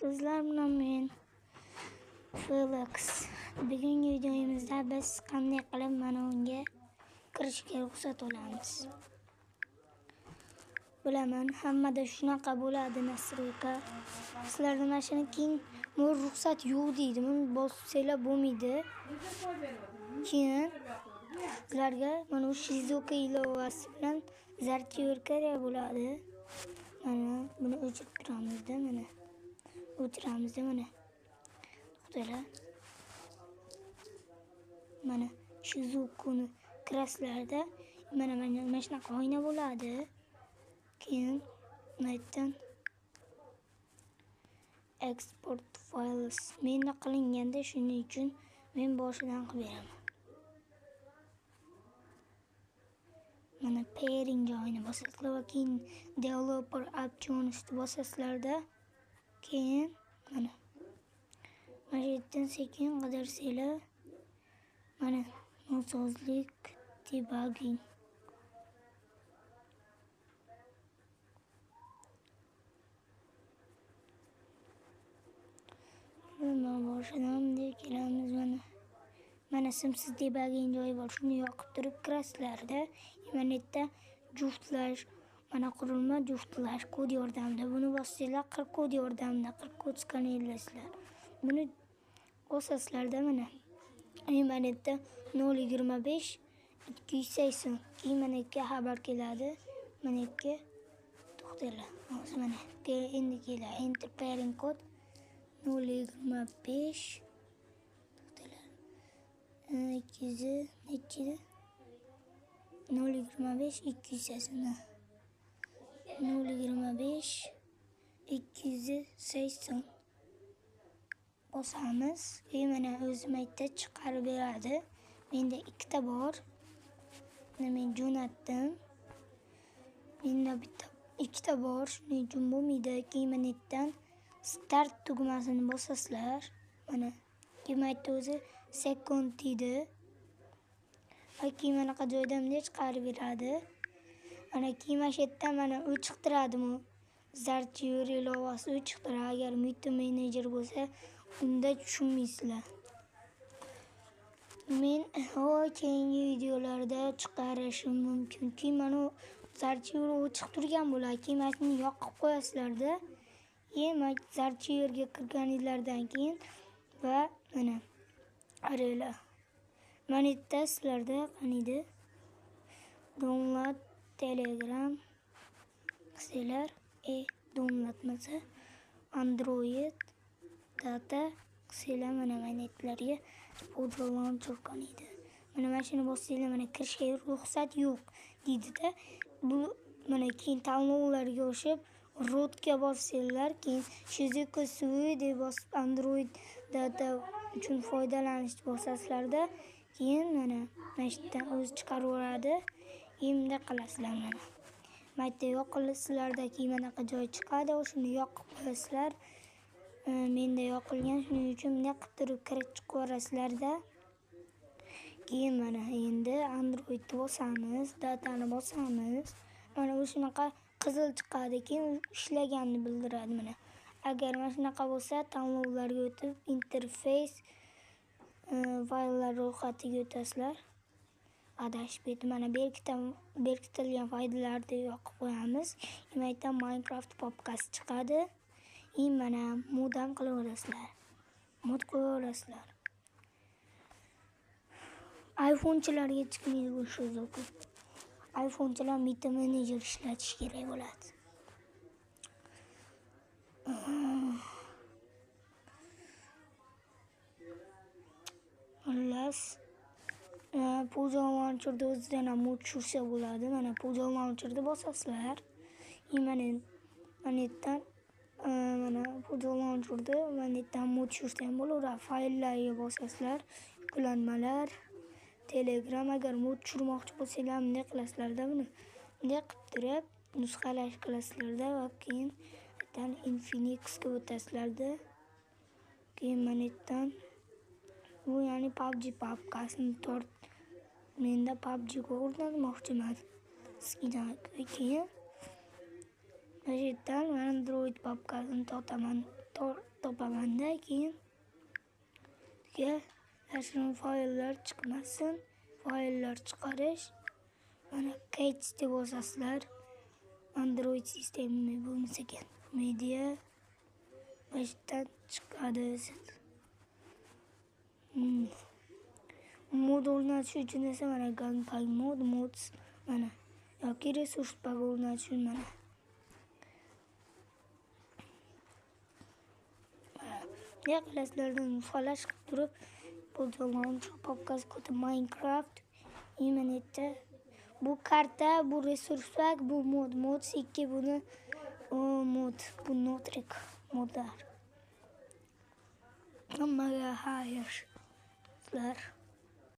Sizlar bilan men Felix. Bugungi videomizda biz qanday qilib mana unga kirishga ruxsat olamiz. Bilaman, hammada shunaqa bo'ladi nastroyka. Sizlarda mana shuni keyin ruxsat yo'q deydi. Buni bossanglar bo'lmaydi. Keyin sizlarga mana Shizuka ilovasi bilan zarchiyorka bo'ladi. Mana buni o'chirib turamizda mana. O'tiramizda mana. To'xtanglar. Mana Shizukuni kiraslarda mana shunaqa oyna bo'ladi. Keyin aytdim export files menda qilinganda shuning uchun men boshidan qilib beraman. Mana pairing joyini bosasizlar va keyin developer options bosasizlarda keyin mana yerdan sekin qidirsanglar mana nosozlik debugging boshidan kelamiz mana simsiz debugging joyi bor. Shuni yoqib turib kirasizlarda mana yerda juftlash mana qurilma juftlash kod yordamida buni bossanglar 40 kod yordamida 40 kod skanerlasizlar. Buni bosasizlarda mana yerda 025 280 keyin mana yerga xabar keladi. Mana yerga to'xtanglar. Mana endi keladi. Enter pairing code 025 to'xtanglar. 200 nechida 025 280 025 280 bosamiz. Mana o'zim aytda chiqarib beradi. Menda ikkita bor. Men jo'natdim. Menda bitta ikkita bor. Shuning uchun bo'lmaydi. Keyin mana yerdan start tugmasini bosasizlar. Mana keyin aytda o'zi second deydi. Va keyin manaqa joyda bunday chiqarib beradi. Mana keyin mana shu yerdan mana o'chiqtiradimi? Zarchiyor ilovasi o'chiqtiradi. Agar multimenejer bo'lsa, unda tushunmaysizlar. Men keyingi videolarda chiqarishim mumkin. Keyin mana zarchiyor o'chiq turgan bo'ladi. Keyin mana shuni yoqib qo'yasizlarda. Keyin zarchiyorga kirganingizdan keyin va mana qaranglar. Mana yerda sizlarda qaniydi? Download Telegram qilsanglar, downloadmasa Android data qilsanglar mana netlarga Audio Launcher qaniydi. Mana shuni bossanglar mana kirishga ruxsat yo'q deydi-da. Bu mana keyin tanlovlarga o'xshab rootga bossanglar, keyin Shizuka Suite deb bosib Android data uchun foydalanish bosasizlarda keyin mana yerdan o'zi chiqaraveradi. Endi qilasizlar mana. Mayda yoqilsizlarda keyin manaqa joy chiqadi, o'shani yoqib qo'yasizlar. Menda yoqilgan, shuning uchun bunday qilib turib kirib chiqaverasizlarda. Keyin mana endi Androidni bosamiz, datani bosamiz. Mana o'shanaqa qizil chiqadi, keyin ishlaganini bildiradi mana. Agar mana shunaqa bo'lsa, tanlovlarga o'tib interface fayllar ro'yxatiga o'tasizlar. Adashib ketdi. Mana berkitilgan fayllarni yoqib qo'yamiz. Demakdan Minecraft papkasi chiqadi. Mana moddan qilaverasizlar. Mod qo'yaverasizlar. iPhonechilarga chiqmaydi bu Shizuka. iPhonechilar multimenejer ishlatish kerak bo'ladi. Xullas, Audio Launcherda o'zidan ham mod tushirsa bo'ladi. Mana Audio Launcherda bosasizlar. Mana yerdan mana Audio Launcherda mana yerdan mod tushirsa ham bo'laveradi. Fayllarga bosasizlar. Yuklanmalar, Telegram agar mod tushirmoqchi bo'lsanglar bunday qilasizlarda buni. Bunday qilib turib nusxalash qilasizlarda va keyin yerdan Infinixga o'tasizlarda. Keyin mana yerdan bu ya'ni PUBG papkasini menda PUBG o'rnatmoqchiman. Keyin mana yerdan Android papkasini tortaman. topamanda keyin shuni fayllar chiqmasin, fayllar chiqarish. Mana Kate deb bosasizlar. Android sistemi bo'lmasa kerak. Media başdan chiqadi. Mod o'rnatish uchun esa mana Gunpei mods mana yoki resurs pack o'rnatish uchun mana qilasizlardan flash qilib turib Puzzle Launcher Podcast kod Minecraft imenita bu karta, bu resurs pack, bu mod 2 buni bu notrik modlar. Hammaga xayr.